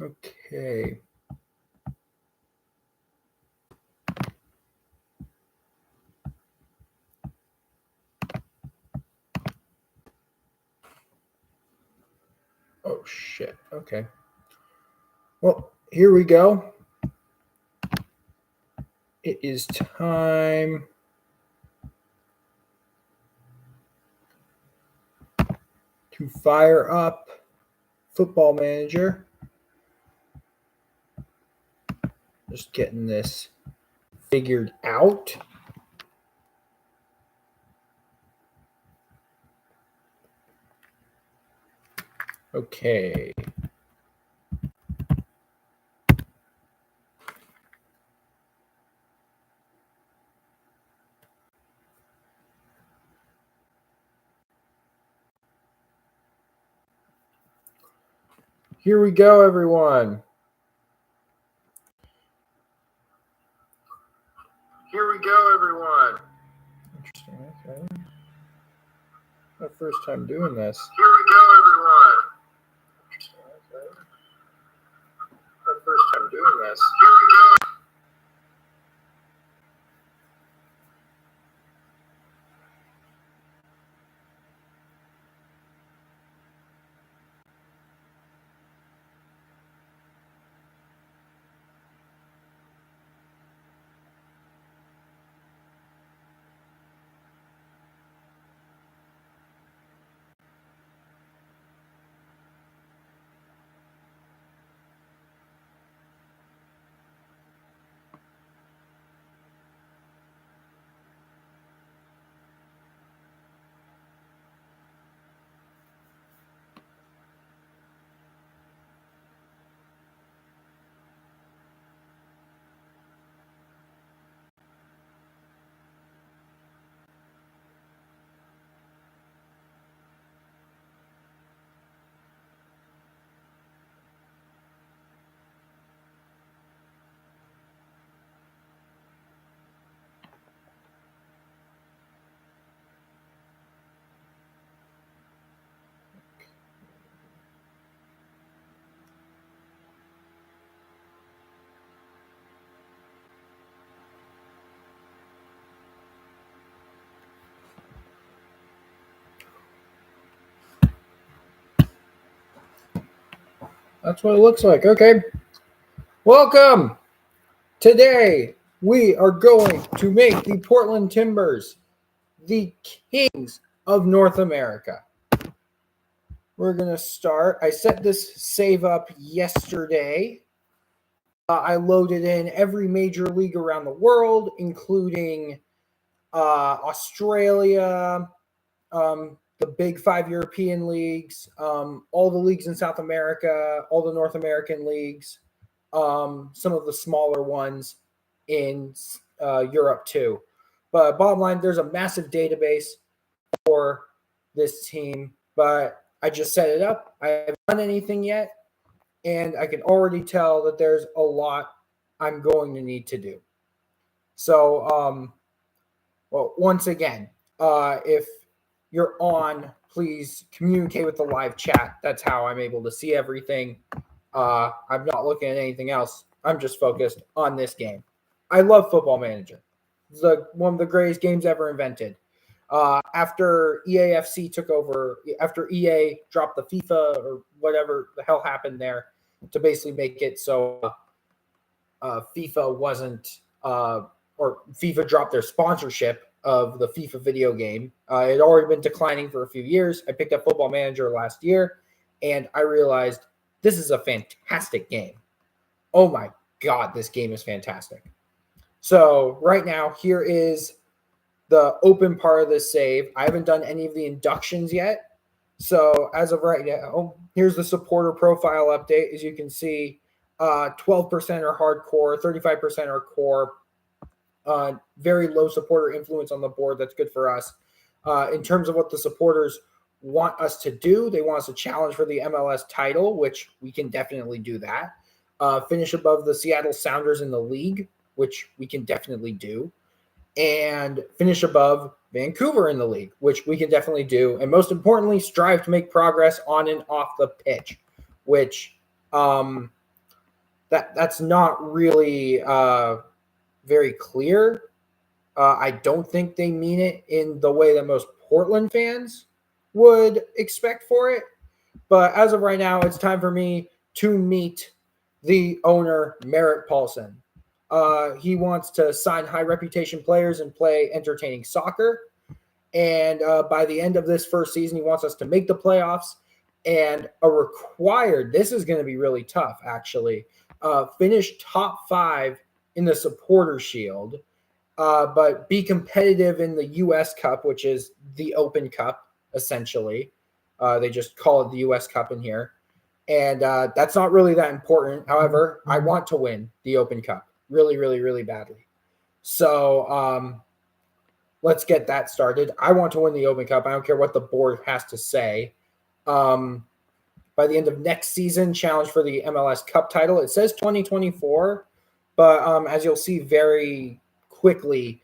Okay. Oh, shit. Okay. Well, here we go. It is time to fire up Football Manager. Just getting this figured out. Okay. Here we go, everyone. Here we go, everyone. Interesting. Okay. My first time doing this. Here we go, everyone. Interesting. Okay. My first time doing this. Here we go. That's what it looks like. Okay. Welcome. Today, we are going to make the Portland Timbers the kings of North America. We're going to start. I set this save up yesterday. I loaded in every major league around the world, including Australia, the big 5 European leagues, all the leagues in South America, all the North American leagues, some of the smaller ones in Europe too. But bottom line, there's a massive database for this team, but I just set it up. I haven't done anything yet, and I can already tell that there's a lot I'm going to need to do. So, well, once again, if you're on, please communicate with the live chat. That's how I'm able to see everything. I'm not looking at anything else. I'm just focused on this game. I love Football Manager. It's one of the greatest games ever invented. After EAFC took over, after EA dropped the FIFA or whatever the hell happened there to basically make it so FIFA wasn't, or FIFA dropped their sponsorship of the FIFA video game. It had already been declining for a few years. I picked up Football Manager last year, and I realized this is a fantastic game. Oh my God, this game is fantastic. So right now, here is the open part of this save. I haven't done any of the inductions yet. So as of right now, here's the supporter profile update. As you can see, 12% are hardcore, 35% are core. Very low supporter influence on the board. That's good for us. In terms of what the supporters want us to do, they want us to challenge for the MLS title, which we can definitely do that. Finish above the Seattle Sounders in the league, which we can definitely do. And finish above Vancouver in the league, which we can definitely do. And most importantly, strive to make progress on and off the pitch, which that's not really very clear. I don't think they mean it in the way that most Portland fans would expect for it. But as of right now, it's time for me to meet the owner, Merritt Paulson. He wants to sign high reputation players and play entertaining soccer. And by the end of this first season, he wants us to make the playoffs. And this is going to be really tough, actually, finish top 5 in the Supporter Shield, but be competitive in the U.S. Cup, which is the Open Cup, essentially. They just call it the U.S. Cup in here. And that's not really that important. However, I want to win the Open Cup really, really, really badly. So let's get that started. I want to win the Open Cup. I don't care what the board has to say. By the end of next season, challenge for the MLS Cup title. It says 2024, but as you'll see very quickly,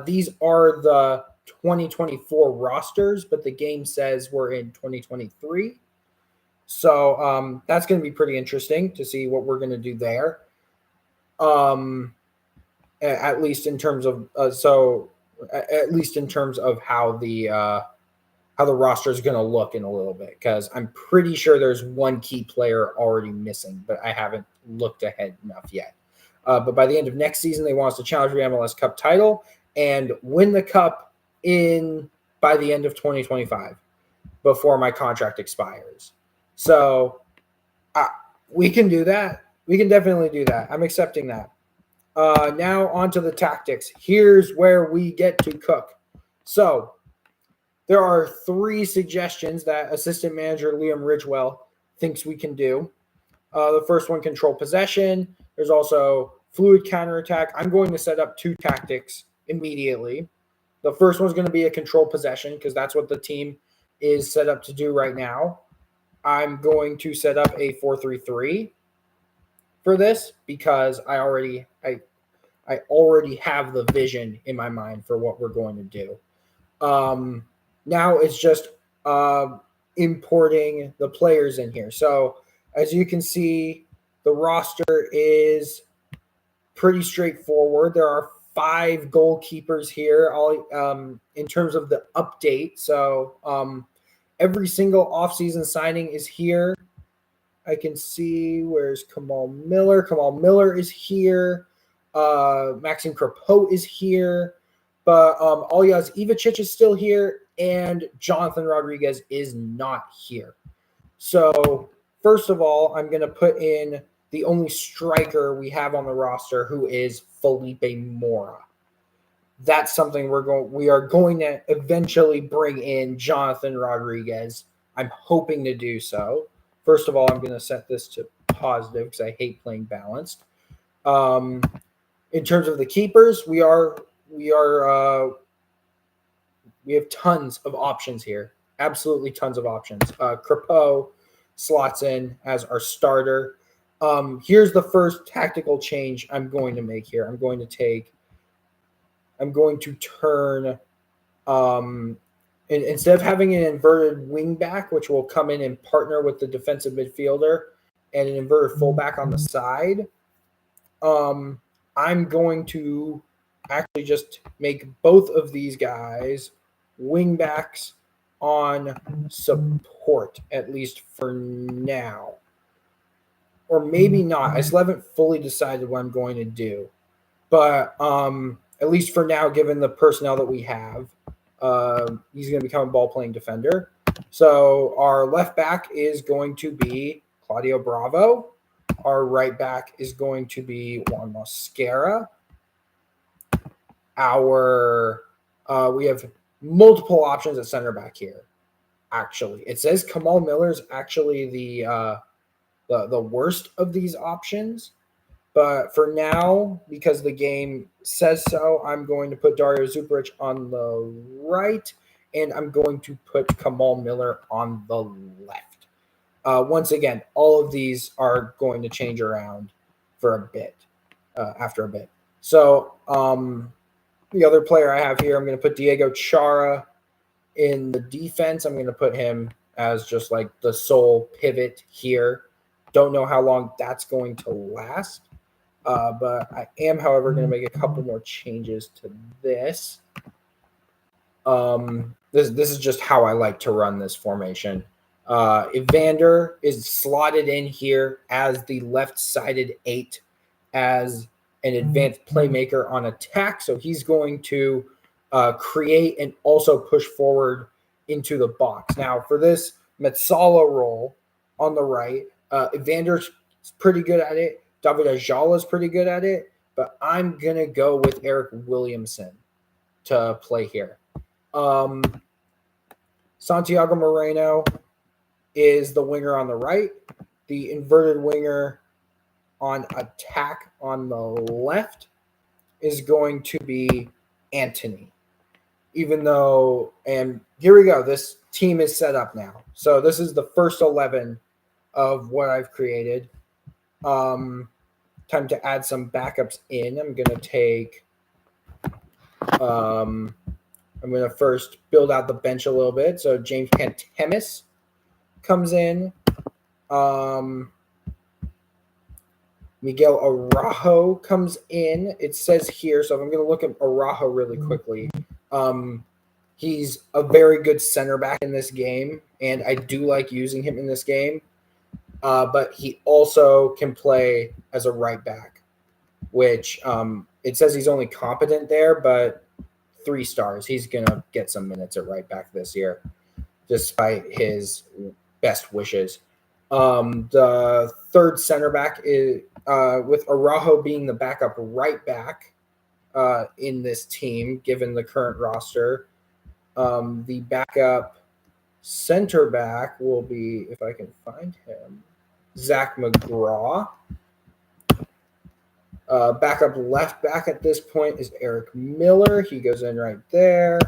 these are the 2024 rosters, but the game says we're in 2023. So that's going to be pretty interesting to see what we're going to do there. At least in terms of how the roster is going to look in a little bit, because I'm pretty sure there's one key player already missing, but I haven't looked ahead enough yet. But by the end of next season, they want us to challenge for the MLS Cup title and win the cup by the end of 2025 before my contract expires. So we can do that. We can definitely do that. I'm accepting that. Now on to the tactics. Here's where we get to cook. So there are 3 suggestions that assistant manager Liam Ridgewell thinks we can do. The first one, control possession. There's also fluid counterattack. I'm going to set up 2 tactics immediately. The first one's going to be a control possession, because that's what the team is set up to do right now. I'm going to set up a 4-3-3 for this, because I already have the vision in my mind for what we're going to do. Now it's just importing the players in here. So as you can see, the roster is pretty straightforward. There are 5 goalkeepers here, all in terms of the update. So every single offseason signing is here. I can see where's Kamal Miller. Kamal Miller is here. Maxime Crepeau is here. But Aljaz Ivacic is still here, and Jonathan Rodriguez is not here. So first of all, I'm going to put in the only striker we have on the roster, who is Felipe Mora. That's something we are going to eventually bring in Jonathan Rodriguez. I'm hoping to do so. First of all, I'm going to set this to positive, because I hate playing balanced. In terms of the keepers, we have tons of options here. Absolutely tons of options. Crepeau slots in as our starter. Here's the first tactical change I'm going to make here. I'm going to turn, instead of having an inverted wing back, which will come in and partner with the defensive midfielder, and an inverted fullback on the side, I'm going to actually just make both of these guys wing backs on support, at least for now. Or maybe not. I still haven't fully decided what I'm going to do. But at least for now, given the personnel that we have, he's going to become a ball-playing defender. So our left back is going to be Claudio Bravo. Our right back is going to be Juan Mosquera. We have multiple options at center back here. Actually, it says Kamal Miller is actually the worst of these options, but for now, because the game says so, I'm going to put Dario Zuparic on the right, and I'm going to put Kamal Miller on the left. Once again, all of these are going to change around for a bit, after a bit. So the other player I have here, I'm going to put Diego Chara in the defense. I'm going to put him as just like the sole pivot here. don't know how long that's going to last. But I am, however, going to make a couple more changes to this. This is just how I like to run this formation. Evander is slotted in here as the left-sided 8 as an advanced playmaker on attack. So he's going to create and also push forward into the box. Now, for this Metsala role on the right, Evander's pretty good at it. David Ajala is pretty good at it. But I'm going to go with Eric Williamson to play here. Santiago Moreno is the winger on the right. The inverted winger on attack on the left is going to be Anthony. Even though, and here we go, this team is set up now. So this is the first 11 of what I've created. Time to add some backups in. I'm going to take, I'm going to first build out the bench a little bit. So James Pantemis comes in. Miguel Araujo comes in. It says here, so I'm going to look at Araujo really quickly. He's a very good center back in this game, and I do like using him in this game. But he also can play as a right back, which it says he's only competent there, but 3 stars. He's going to get some minutes at right back this year, despite his best wishes. The third center back is with Araujo being the backup right back in this team, given the current roster. The backup center back will be, if I can find him, Zach McGraw. Backup left back at this point is Eric Miller. He goes in right there.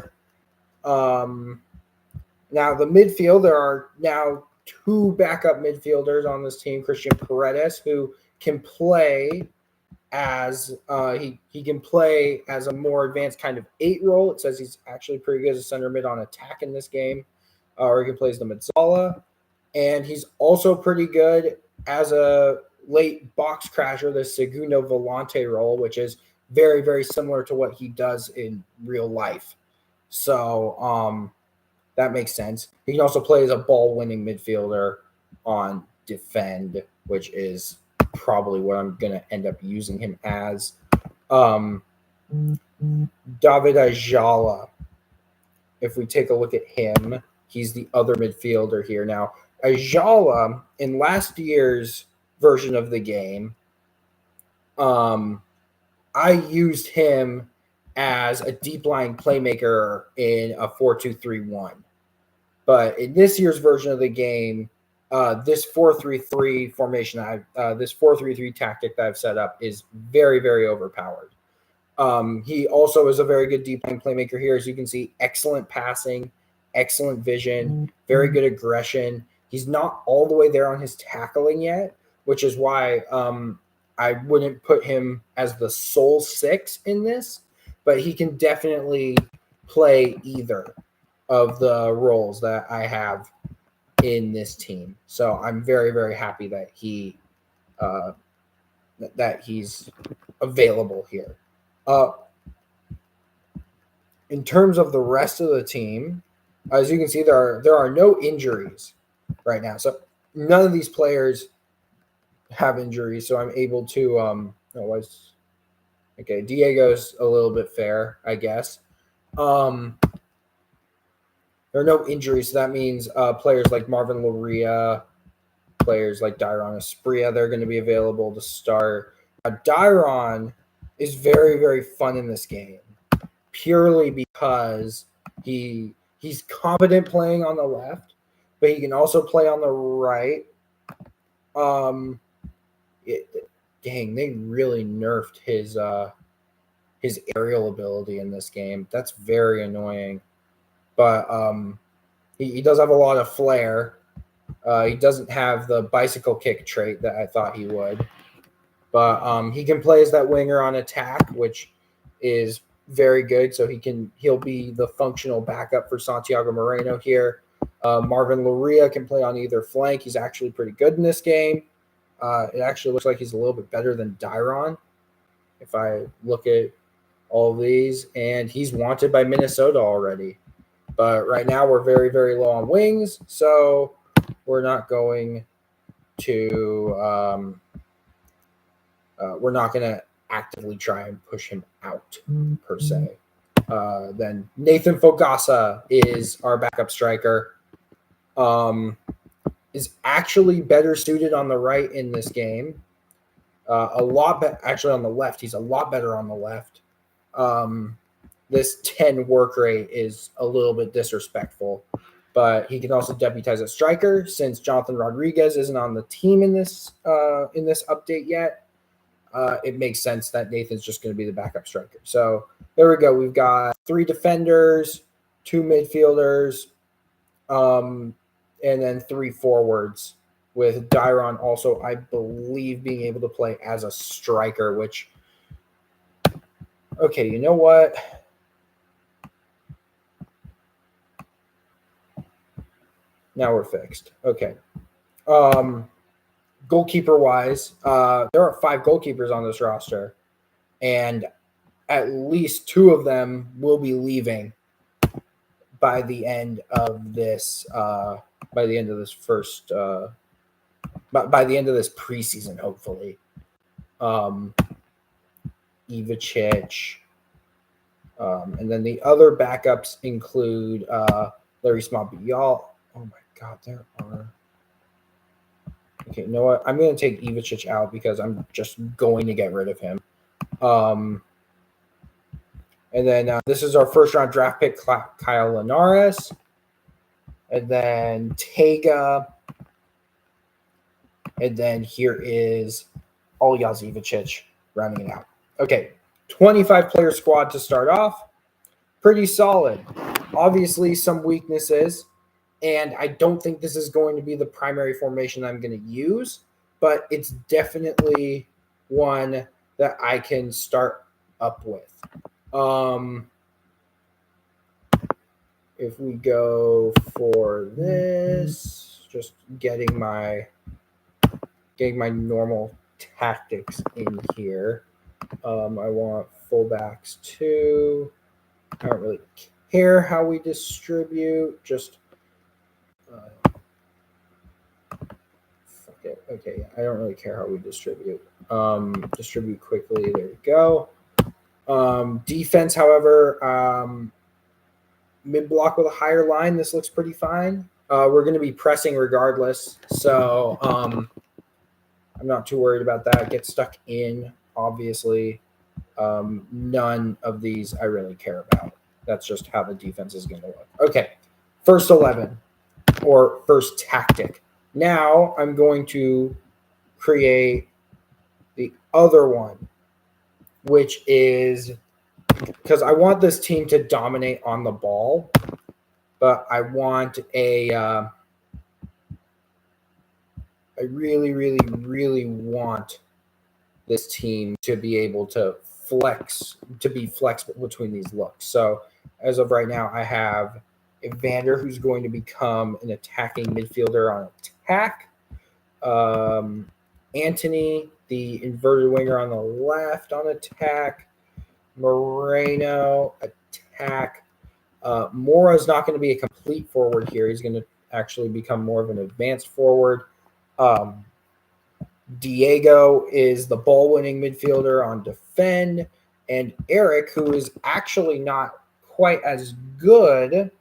Now the midfield, there are now 2 backup midfielders on this team. Christian Paredes, who can play as he can play as a more advanced kind of 8 role. It says he's actually pretty good as a center mid on attack in this game, or he can play as the Metsala. And he's also pretty good as a late box crasher, the Segundo Volante role, which is very, very similar to what he does in real life. So that makes sense. He can also play as a ball-winning midfielder on defend, which is probably what I'm going to end up using him as. David Ajala, if we take a look at him, he's the other midfielder here. Now, Ajala, in last year's version of the game, I used him as a deep line playmaker in a 4-2-3-1. But in this year's version of the game, this 4-3-3 formation, this 4-3-3 tactic that I've set up is very, very overpowered. He also is a very good deep line playmaker here. As you can see, excellent passing, excellent vision, very good aggression. He's not all the way there on his tackling yet, which is why I wouldn't put him as the sole 6 in this, but he can definitely play either of the roles that I have in this team. So I'm very, very happy that he's available here. In terms of the rest of the team, as you can see, there are no injuries right now. So none of these players have injuries, so I'm able to okay, Diego's a little bit fair, I guess. There are no injuries, so that means players like Marvin Loria, players like Dairon Espria, they're going to be available to start. Dairon is very, very fun in this game, purely because he's competent playing on the left, but he can also play on the right. Dang, they really nerfed his aerial ability in this game. That's very annoying. But he does have a lot of flair. He doesn't have the bicycle kick trait that I thought he would. But he can play as that winger on attack, which is very good. So he'll be the functional backup for Santiago Moreno here. Marvin Loria can play on either flank. He's actually pretty good in this game. It actually looks like he's a little bit better than Dairon. If I look at all of these, and he's wanted by Minnesota already. But right now we're very, very low on wings, so we're not going to we're not going to actively try and push him out per se. Then Nathan Fogasa is our backup striker. Is actually better suited on the right in this game. Actually on the left. He's a lot better on the left. This 10 work rate is a little bit disrespectful, but he can also deputize at striker since Jonathan Rodriguez isn't on the team in this update yet. It makes sense that Nathan's just going to be the backup striker. So there we go. We've got 3 defenders, 2 midfielders, and then 3 forwards, with Dairon also, I believe, being able to play as a striker, which, okay, you know what? Now we're fixed. Okay. Goalkeeper-wise, there are 5 goalkeepers on this roster, and at least 2 of them will be leaving by the end of this by the end of this preseason, hopefully. Ivicic, and then the other backups include Larry Smabial. Oh my God, there are. Okay, you know what? I'm going to take Ivicic out because I'm just going to get rid of him. And then this is our first round draft pick, Kyle Linares. And then Tega. And then here is Aljaž Ivicic rounding it out. Okay, 25-player squad to start off. Pretty solid. Obviously, some weaknesses. And I don't think this is going to be the primary formation I'm going to use, but it's definitely one that I can start up with. If we go for this, just getting my normal tactics in here. I want fullbacks too. I don't really care how we distribute. Just fuck it. Okay, I don't really care how we distribute. Distribute quickly. There we go. Defense, however, mid block with a higher line. This looks pretty fine. We're going to be pressing regardless, so I'm not too worried about that. Get stuck in, obviously. None of these I really care about. That's just how the defense is going to look. Okay, first 11 or first tactic. Now I'm going to create the other one, which is because I want this team to dominate on the ball, but I want I really, really, really want this team to be able to be flexible between these looks. So as of right now, I have Evander, who's going to become an attacking midfielder on attack. Anthony, the inverted winger on the left on attack. Moreno, attack. Mora is not going to be a complete forward here. He's going to actually become more of an advanced forward. Diego is the ball-winning midfielder on defend. And Eric, who is actually not quite as good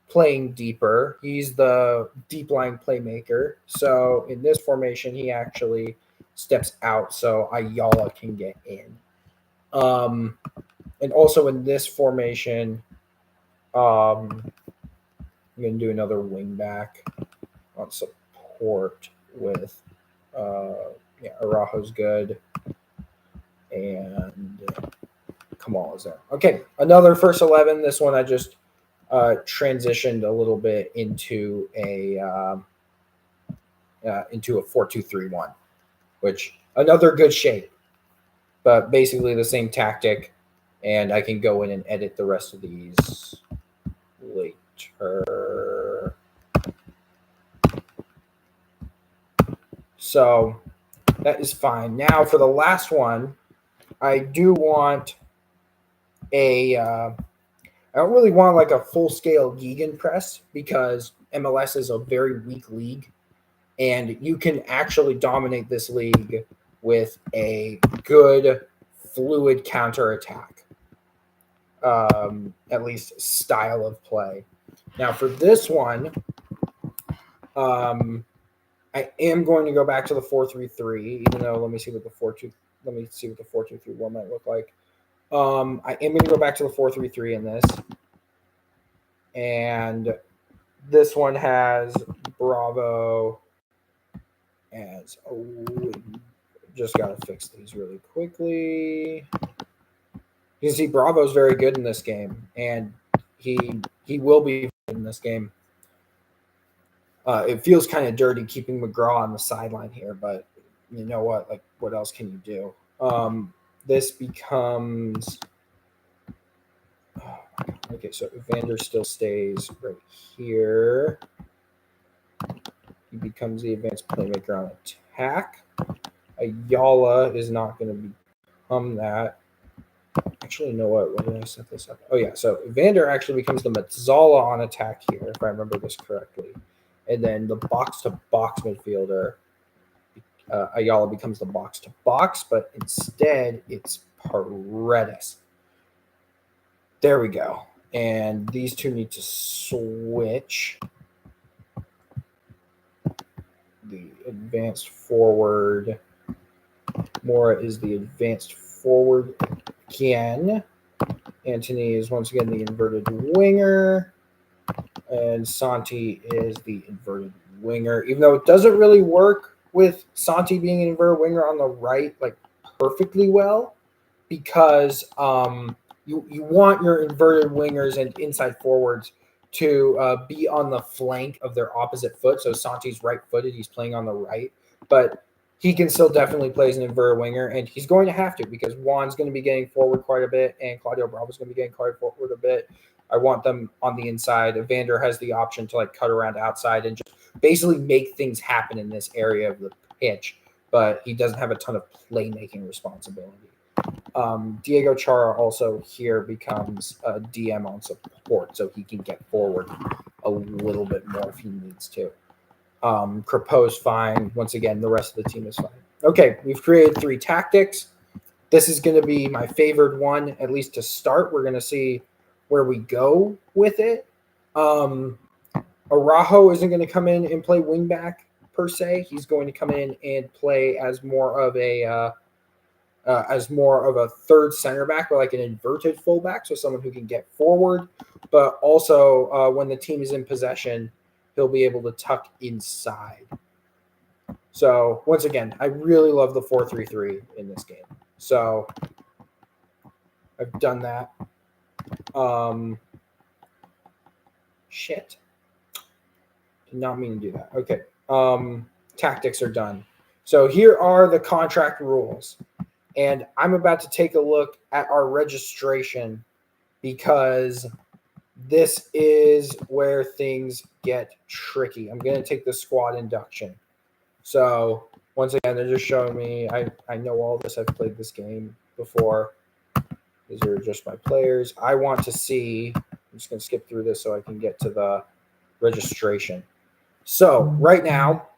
playing deeper, he's the deep-line playmaker. So in this formation, he actually steps out so Ayala can get in. And also in this formation, I'm going to do another wing back on support with Araujo's good, and Kamal is there. Okay, another first 11. This one I just transitioned a little bit into a 4-2-3-1, which another good shape, but basically the same tactic. And I can go in and edit the rest of these later. So That is fine. Now for the last one, I do want I don't really want like a full scale gegenpress because MLS is a very weak league, and you can actually dominate this league with a good fluid counterattack, at least style of play. Now for this one, I am going to go back to the 4-3-3, even though let me see what the 4-2-3-1 might look like. I am going to go back to the 4-3-3 in this. And this one has Bravo as just got to fix these really quickly. You can see Bravo's very good in this game, and he will be in this game. It feels kind of dirty keeping McGraw on the sideline here, but you know what? Like, what else can you do? This becomes okay. So Evander still stays right here. He becomes the advanced playmaker on attack. Ayala is not going to become that. Actually, you know what? When did I set this up? Oh, yeah. So Evander actually becomes the Mazzala on attack here, if I remember this correctly. And then the box-to-box midfielder, Ayala becomes the box-to-box, but instead it's Paredes. There we go. And these two need to switch. The advanced forward. Mora is the advanced forward again. Anthony is once again the inverted winger. And Santi is the inverted winger. Even though it doesn't really work with Santi being an inverted winger on the right like perfectly well, because you want your inverted wingers and inside forwards to be on the flank of their opposite foot. So Santi's right-footed. He's playing on the right. But he can still definitely play as an inverted winger, and he's going to have to because Juan's going to be getting forward quite a bit, and Claudio Bravo's going to be getting quite forward a bit. I want them on the inside. Evander has the option to like cut around outside and just basically make things happen in this area of the pitch, but he doesn't have a ton of playmaking responsibility. Diego Chara also here becomes a DM on support, so he can get forward a little bit more if he needs to. Crepeau's fine. Once again, the rest of the team is fine. Okay, we've created 3 tactics. This is going to be my favored one, at least to start. We're going to see where we go with it. Araujo isn't going to come in and play wingback per se. He's going to come in and play as more of a third center back, or like an inverted fullback, so someone who can get forward, but also when the team is in possession, he'll be able to tuck inside. So once again, I really love the 4-3-3 in this game. So I've done that. Shit. Did not mean to do that. Okay. Tactics are done. So here are the contract rules. And I'm about to take a look at our registration because this is where things get tricky. I'm going to take the squad induction. So once again, they're just showing me, I know all this. I've played this game before. These are just my players. I want to see, I'm just going to skip through this so I can get to the registration. So right now,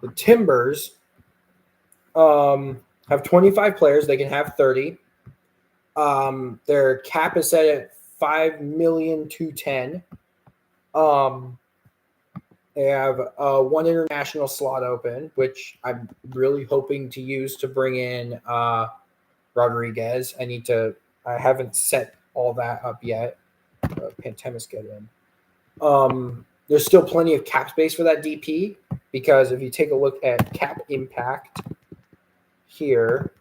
the Timbers have 25 players. They can have 30. Their cap is set at $5,210,000. They have one international slot open, which I'm really hoping to use to bring in Rodriguez. I haven't set all that up yet. Pantemis get in. There's still plenty of cap space for that DP because if you take a look at cap impact here,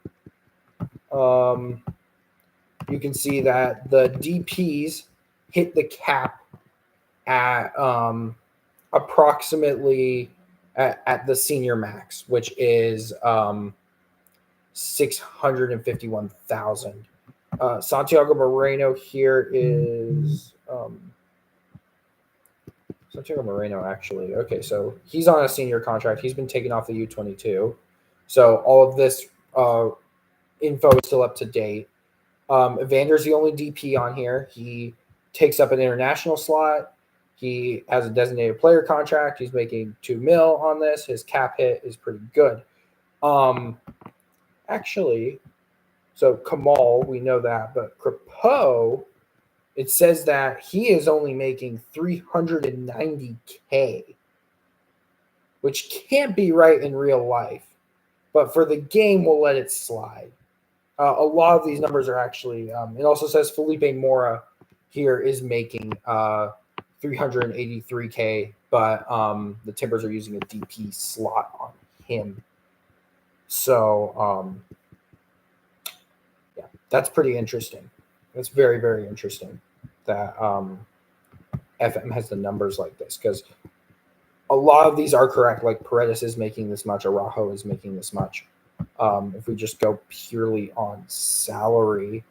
you can see that the DPs hit the cap at approximately at the senior max, which is 651,000. Santiago Moreno here is Santiago Moreno actually. Okay, so he's on a senior contract. He's been taken off the U22. So all of this info is still up to date. Evander's the only DP on here. He takes up an international slot. He has a designated player contract. He's making $2 million on this. His cap hit is pretty good. Actually, so Kamal, we know that, but Crepeau, it says that he is only making $390K, which can't be right in real life. But for the game, we'll let it slide. A lot of these numbers are actually, it also says Felipe Mora here is making $383K, but the Timbers are using a DP slot on him. So, yeah, that's pretty interesting. That's very, very interesting that FM has the numbers like this, because a lot of these are correct. Like Paredes is making this much, Araujo is making this much. If we just go purely on salary,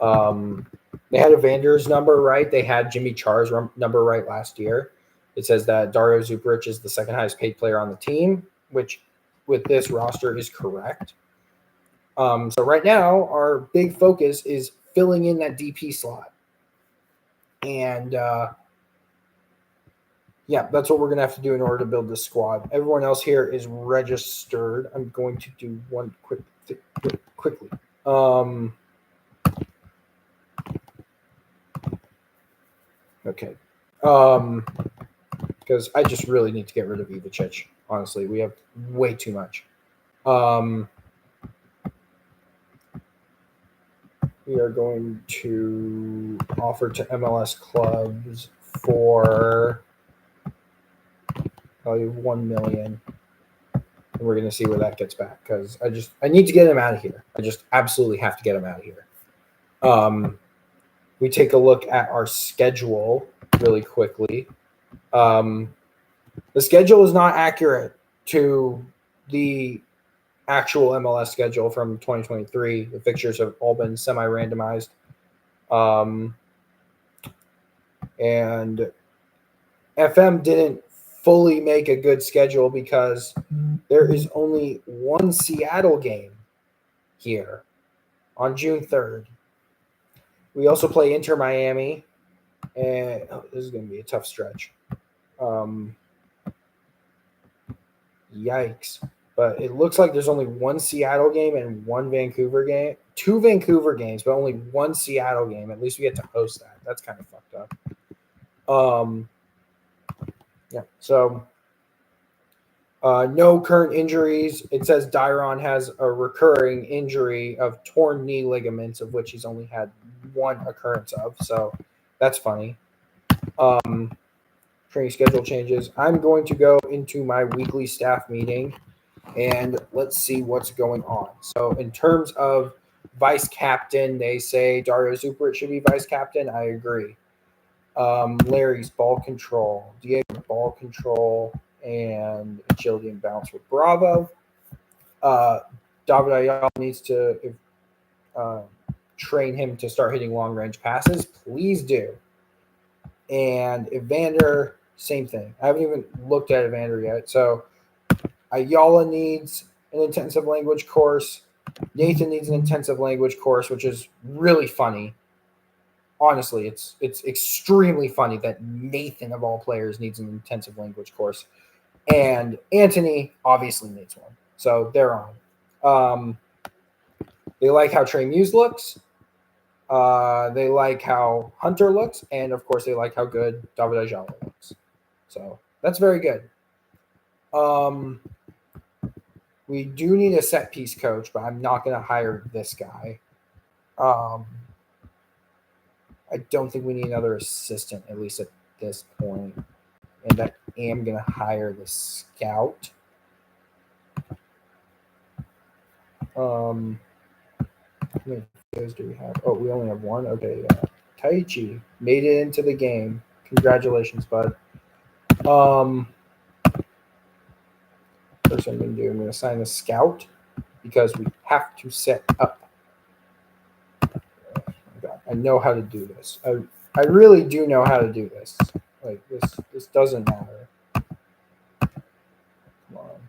they had Evander's number right. They had Jimmy Char's number right last year. It says that Dario Zuparic is the second highest paid player on the team, which with this roster is correct. So right now, our big focus is filling in that DP slot. And yeah, that's what we're going to have to do in order to build this squad. Everyone else here is registered. I'm going to do one quickly. Okay. Because I just really need to get rid of Ivacic. Honestly, we have way too much. We are going to offer to MLS clubs for probably $1 million. And we're going to see where that gets back, because I need to get him out of here. I just absolutely have to get him out of here. We take a look at our schedule really quickly. The schedule is not accurate to the actual MLS schedule from 2023. The fixtures have all been semi-randomized. And FM didn't fully make a good schedule because there is only one Seattle game here on June 3rd. We also play Inter Miami, and this is going to be a tough stretch. Yikes. But it looks like there's only one Seattle game and one Vancouver game. 2 Vancouver games, but only one Seattle game. At least we get to host that. That's kind of fucked up. Yeah, so no current injuries. It says Dairon has a recurring injury of torn knee ligaments, of which he's only had one occurrence of. So that's funny. Training schedule changes. I'm going to go into my weekly staff meeting, and let's see what's going on. So in terms of vice captain, they say Dario Zuparic should be vice captain. I agree. Larry's ball control, Diego ball control, and agility and bounce with Bravo. David Ayala needs to train him to start hitting long range passes. Please do. And Evander, same thing. I haven't even looked at Evander yet. So Ayala needs an intensive language course. Nathan needs an intensive language course, which is really funny. Honestly, it's extremely funny that Nathan, of all players, needs an intensive language course. And Anthony obviously needs one. So they're on. They like how Trey Muse looks. They like how Hunter looks. And, of course, they like how good David Ayala looks. So that's very good. We do need a set piece coach, but I'm not going to hire this guy. I don't think we need another assistant, at least at this point. And I am going to hire the scout. How many videos do we have? Oh, we only have one? Okay, yeah. Taichi made it into the game. Congratulations, bud. First I'm going to do, I'm going to assign the scout because we have to set up. God, I know how to do this. I really do know how to do this. Like this doesn't matter. Come on.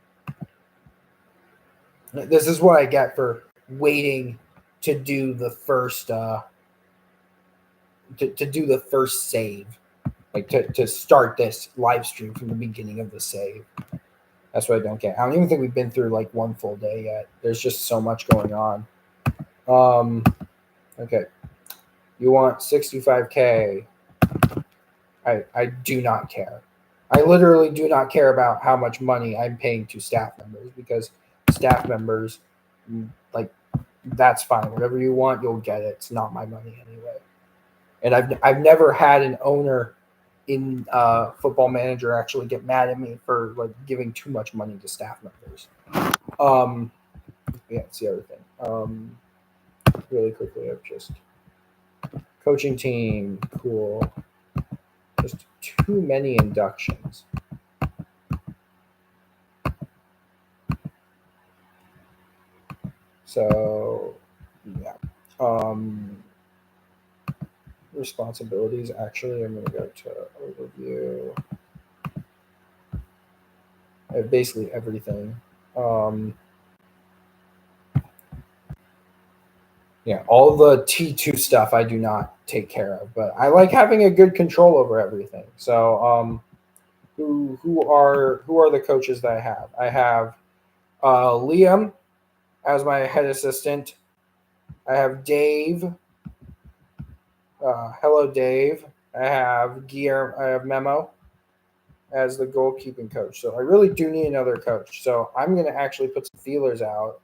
This is what I get for waiting to do the first to do the first save, like to start this live stream from the beginning of the save. That's what I don't get. I don't even think we've been through like one full day yet. There's just so much going on. Okay. You want 65K. I do not care. I literally do not care about how much money I'm paying to staff members, because staff members, like, that's fine. Whatever you want, you'll get it. It's not my money anyway. And I've never had an owner in Football Manager actually get mad at me for like giving too much money to staff members. Yeah, it's the other thing. Really quickly, I've just coaching team, cool. Just too many inductions. So, yeah. Responsibilities. Actually, I'm going to go to overview. I have basically everything. Yeah, all the T2 stuff I do not take care of, but I like having a good control over everything. So, who are the coaches that I have? I have Liam as my head assistant. I have Dave. Hello, Dave. I have Guillermo. I have Memo as the goalkeeping coach. So I really do need another coach. So I'm going to actually put some feelers out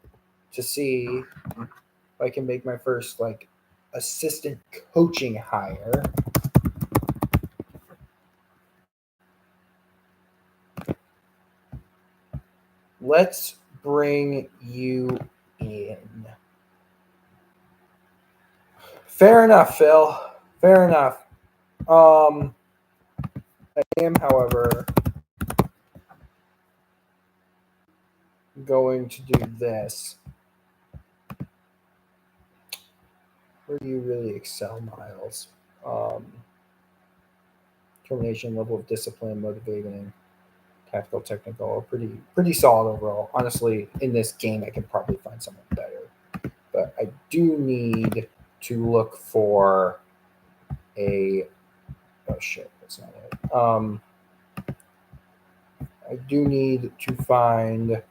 to see if I can make my first like assistant coaching hire. Let's bring you in. Fair enough, Phil. Fair enough. I am, however, going to do this. Where do you really excel, Miles? Determination, level of discipline, motivating, tactical, technical, pretty solid overall. Honestly, in this game, I can probably find someone better, but I do need to look for a. Oh shit, that's not it. I do need to find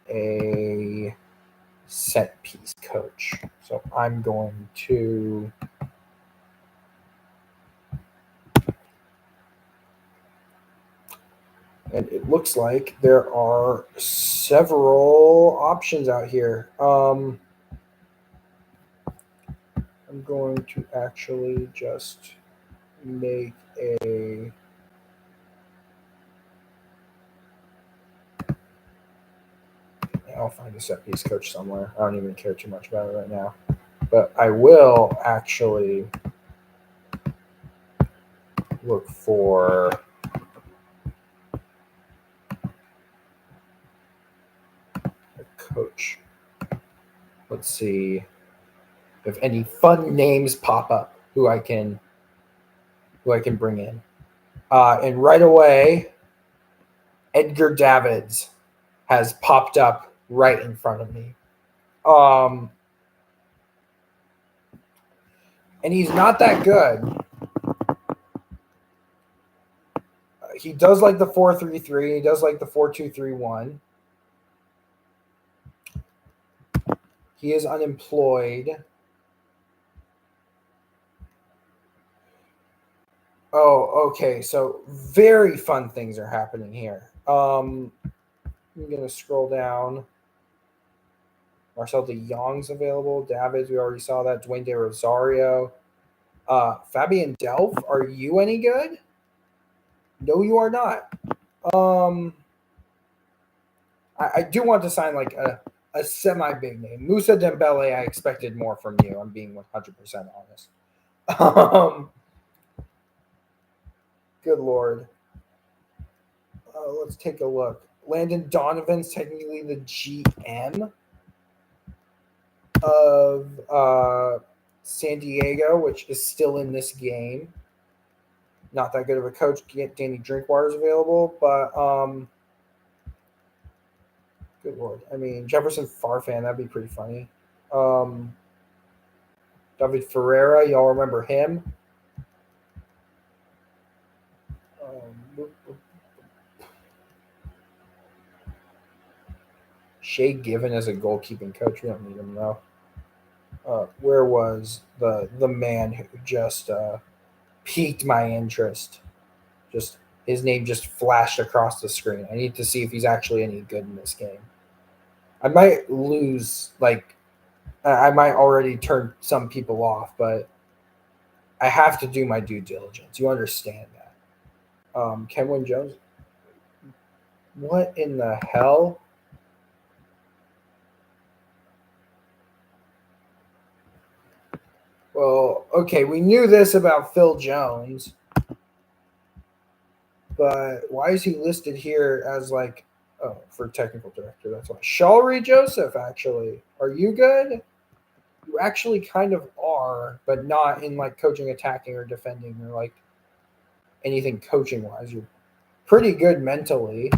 a set piece coach. So I'm going to. And it looks like there are several options out here. I'm going to actually just make a. I'll find a set piece coach somewhere. I don't even care too much about it right now. But I will actually look for a coach. Let's see if any fun names pop up who I can bring in. And right away, Edgar Davids has popped up right in front of me. And he's not that good. He does like the 4-3-3. He does like the 4-2-3-1. He is unemployed. Oh, okay. So very fun things are happening here. I'm gonna scroll down. Marcel de Jong's available. Davids, we already saw that. Dwayne De Rosario. Fabian Delph, are you any good? No, you are not. I do want to sign like a semi-big name. Musa Dembele, I expected more from you. I'm being 100% honest. Good Lord. Let's take a look. Landon Donovan's technically the GM of San Diego, which is still in this game. Not that good of a coach. Danny Drinkwater's available, but Good Lord. I mean, Jefferson Farfan, that'd be pretty funny. David Ferreira, y'all remember him? Shay Given as a goalkeeping coach. We don't need him though. Where was the man who just piqued my interest? Just his name just flashed across the screen. I need to see if he's actually any good in this game. I might lose, like, I might already turn some people off, but I have to do my due diligence. You understand that? Kenwin Jones. What in the hell? Well, okay, we knew this about Phil Jones, but why is he listed here as like, oh, for technical director? That's why. Shalry Joseph, actually. Are you good? You actually kind of are, but not in like coaching, attacking, or defending, or like anything coaching wise. You're pretty good mentally.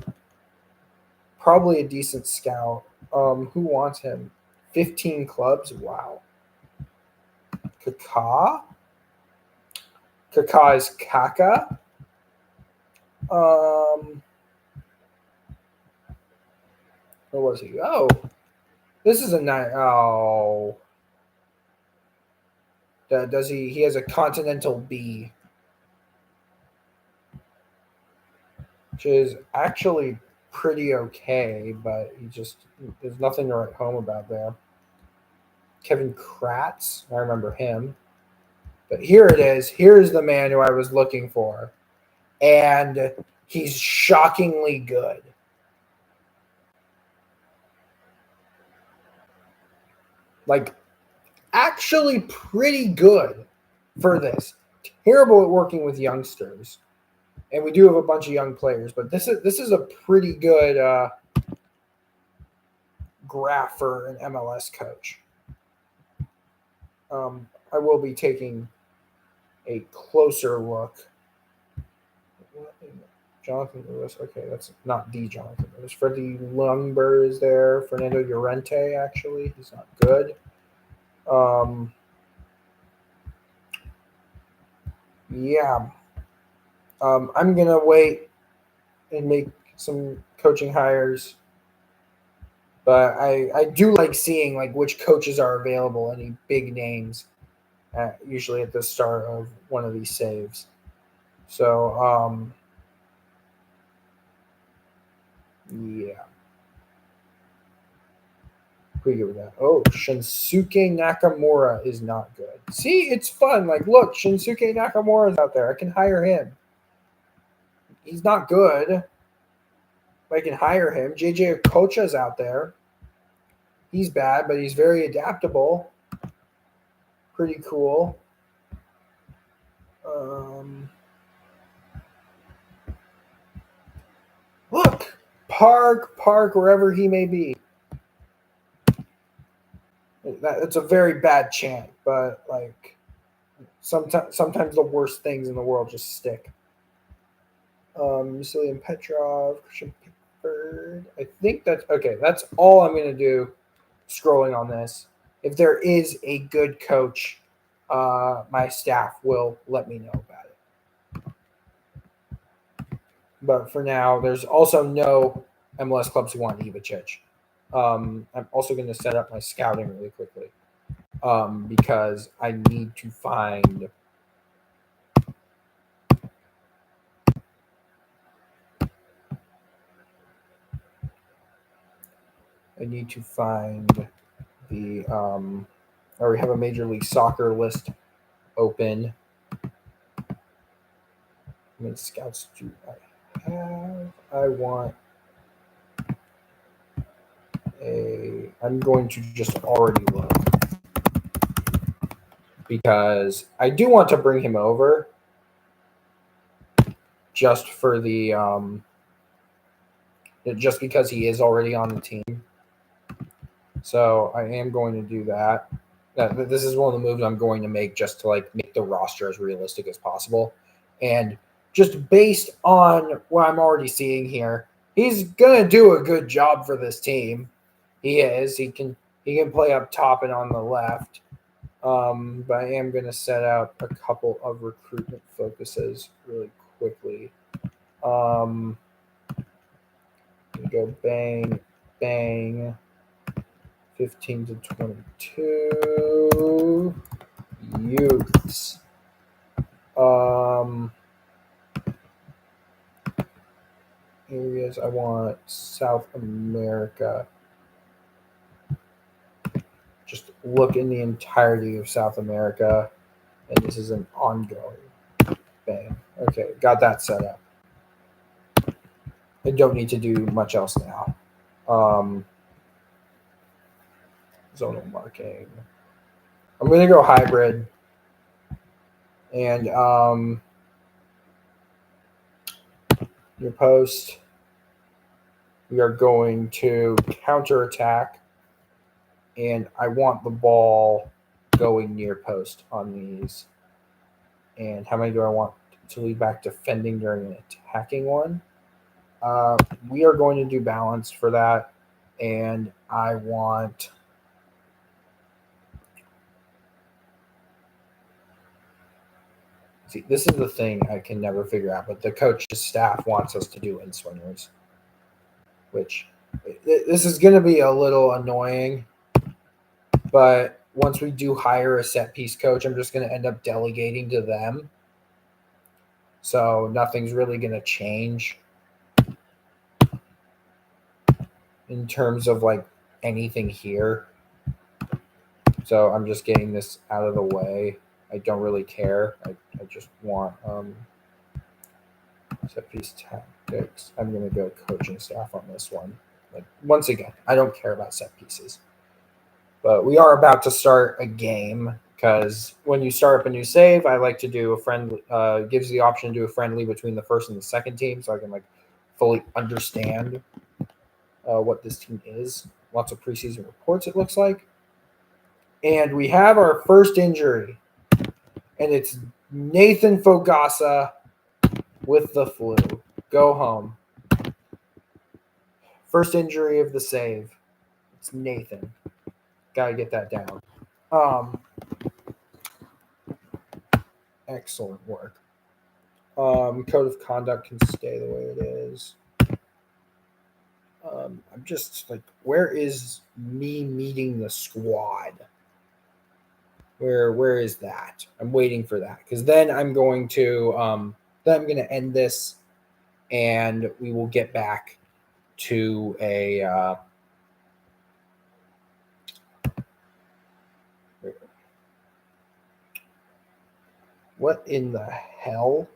Probably a decent scout. Who wants him? 15 clubs? Wow. Kaká? Kaká is Kaka. Where was he? Oh, this is a night. Oh, does he? He has a Continental B, which is actually pretty okay, but there's nothing to write home about there. Kevin Kratz, I remember him. But here it is. Here's the man who I was looking for. And he's shockingly good. Like, actually pretty good for this. Terrible at working with youngsters. And we do have a bunch of young players, but this is a pretty good graph for an MLS coach. I will be taking a closer look. Jonathan Lewis. Okay, that's not the Jonathan Lewis. Freddie Lundberg is there. Fernando Llorente, actually. He's not good. Yeah. I'm going to wait and make some coaching hires. But I do like seeing like which coaches are available, any big names, usually at the start of one of these saves. So, yeah. Pretty good with that. Oh, Shinsuke Nakamura is not good. See, it's fun. Like, look, Shinsuke Nakamura's out there. I can hire him. He's not good. But I can hire him. JJ Okocha's out there. He's bad, but he's very adaptable. Pretty cool. Look, Park, wherever he may be. It's a very bad chant, but like sometimes the worst things in the world just stick. Vasilian Petrov, Christian Pickford. I think that's okay. That's all I'm going to do scrolling on this. If there is a good coach, my staff will let me know about it. But for now, there's also no MLS clubs who want Ivicic. I'm also going to set up my scouting really quickly because I need to find the or we have a Major League Soccer list open. How many scouts do I have? I'm going to just already look because I do want to bring him over just for the just because he is already on the team. So I am going to do that. This is one of the moves I'm going to make just to like make the roster as realistic as possible. And just based on what I'm already seeing here, He's gonna do a good job for this team. He is. He can play up top and on the left. But I am gonna set out a couple of recruitment focuses really quickly. Go bang, bang. 15 to 22 youths. Areas I want South America. Just look in the entirety of South America, and this is an ongoing. Bang. Okay, got that set up. I don't need to do much else now. Zonal marking. I'm going to go hybrid. And your post, we are going to counterattack. And I want the ball going near post on these. And how many do I want to lead back defending during an attacking one? We are going to do balance for that. And I want... See, this is the thing I can never figure out, but the coach's staff wants us to do in swingers, which this is going to be a little annoying. But once we do hire a set piece coach, I'm just going to end up delegating to them. So nothing's really going to change in terms of like anything here. So I'm just getting this out of the way. I don't really care. I just want set piece tactics. I'm going to go coaching staff on this one. Like, once again, I don't care about set pieces. But we are about to start a game because when you start up a new save, I like to do a friendly. Gives you the option to do a friendly between the first and the second team, so I can like fully understand what this team is. Lots of preseason reports, it looks like. And we have our first injury, and it's Nathan Fogasa with the flu. Go home. First injury of the save. It's Nathan. Gotta get that down. Excellent work. Code of conduct can stay the way it is. I'm just like, where is me meeting the squad? Where is that? I'm waiting for that because then I'm going to end this, and we will get back to a. What in the hell?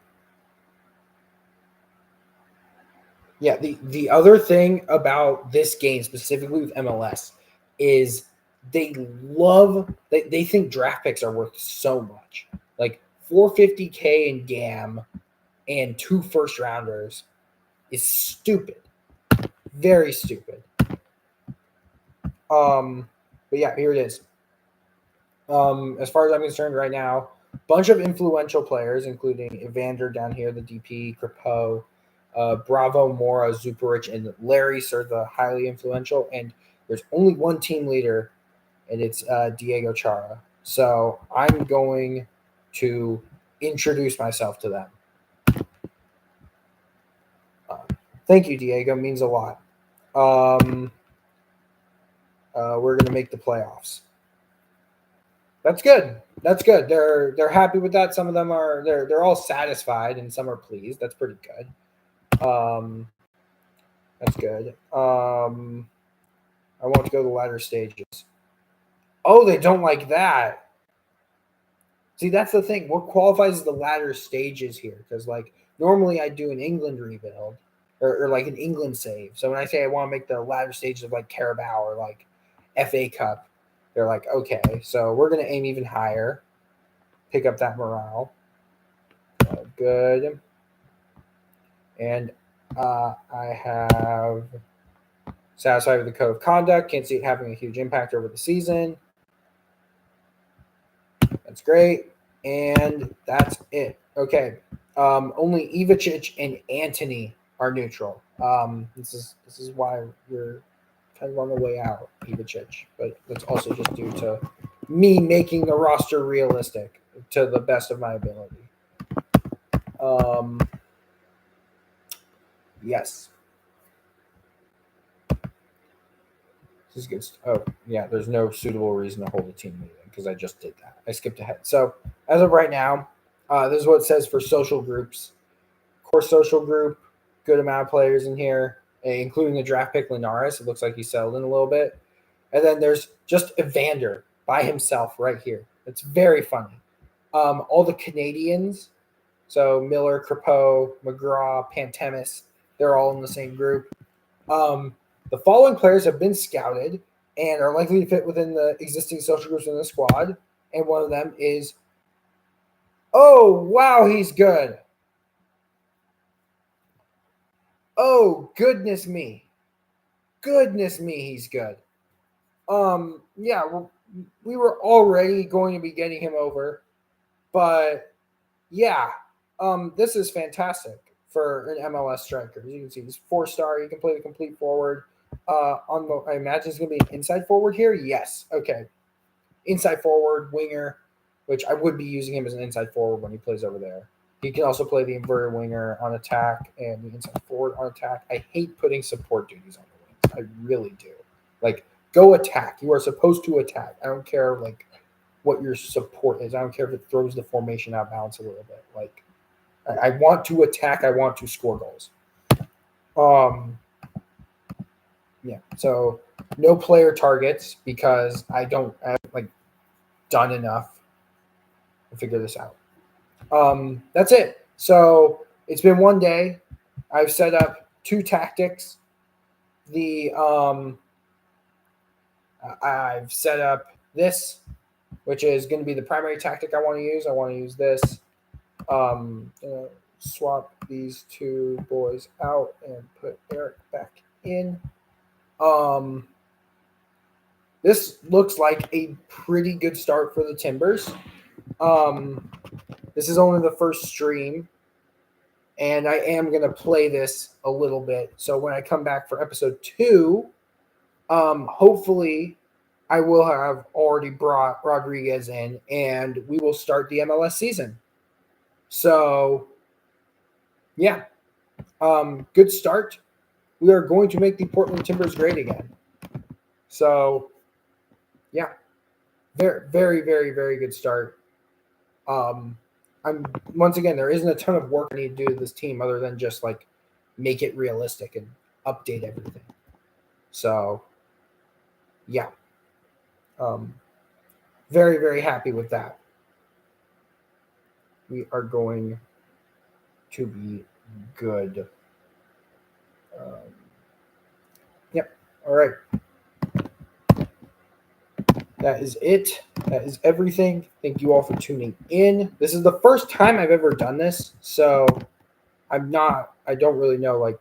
Yeah, the other thing about this game, specifically with MLS, is they think draft picks are worth so much. Like $450K in GAM and 2 first rounders is stupid. Very stupid. But yeah, here it is. As far as I'm concerned right now, bunch of influential players, including Evander down here, the DP, Crepeau, Bravo, Mora, Zuparich, and Larry are the highly influential. And there's only one team leader, and it's Diego Chara. So I'm going to introduce myself to them. Thank you, Diego. It means a lot. We're going to make the playoffs. That's good. That's good. They're happy with that. Some of them are they're all satisfied, and some are pleased. That's pretty good. That's good. I want to go to the latter stages. Oh, they don't like that. See, that's the thing. What qualifies as the latter stages here? Because like normally I do an England rebuild or like an England save. So when I say I want to make the latter stages of like Carabao or like FA Cup, they're like, okay, so we're going to aim even higher, pick up that morale. Good. And I have satisfied with the code of conduct. Can't see it having a huge impact over the season. That's great. And that's it. Okay. Only Ivicic and Anthony are neutral. This is why you're kind of on the way out, Ivacic. But that's also just due to me making the roster realistic to the best of my ability. Yes. This is good. Oh, yeah. There's no suitable reason to hold a team meeting because I just did that. I skipped ahead. So as of right now, this is what it says for social groups. Core social group, good amount of players in here, including the draft pick Linares. It looks like he settled in a little bit. And then there's just Evander by himself right here. It's very funny. All the Canadians, so Miller, Crepeau, McGraw, Pantemis, they're all in the same group. The following players have been scouted and are likely to fit within the existing social groups in the squad. And one of them is, oh, wow, he's good. Oh, goodness me. Goodness me, he's good. Yeah, we were already going to be getting him over, but yeah, this is fantastic for an MLS striker. As you can see, he's 4-star. He can play the complete forward. I imagine he's going to be an inside forward here. Yes. Okay. Inside forward, winger, which I would be using him as an inside forward when he plays over there. He can also play the inverted winger on attack and the inside forward on attack. I hate putting support duties on the wings. I really do. Like, go attack. You are supposed to attack. I don't care like what your support is. I don't care if it throws the formation out of balance a little bit. Like, I want to attack. I want to score goals. Yeah. So no player targets because I have like done enough to figure this out. That's it. So it's been one day. I've set up 2 tactics. I've set up this, which is going to be the primary tactic I want to use. I want to use this. Swap these 2 boys out and put Eric back in. This looks like a pretty good start for the Timbers. This is only the first stream, and I am going to play this a little bit. So when I come back for episode 2, hopefully I will have already brought Rodriguez in, and we will start the MLS season. So, yeah, good start. We are going to make the Portland Timbers great again. So, yeah, very, very, very, very good start. Once again, there isn't a ton of work I need to do to this team other than just like make it realistic and update everything. So, yeah, very, very happy with that. We are going to be good. Yep. All right. That is it. That is everything. Thank you all for tuning in. This is the first time I've ever done this, so I don't really know, like,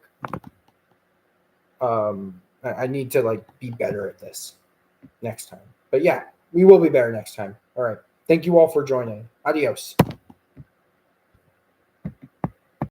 I need to, like, be better at this next time. But yeah, we will be better next time. All right. Thank you all for joining. Adios.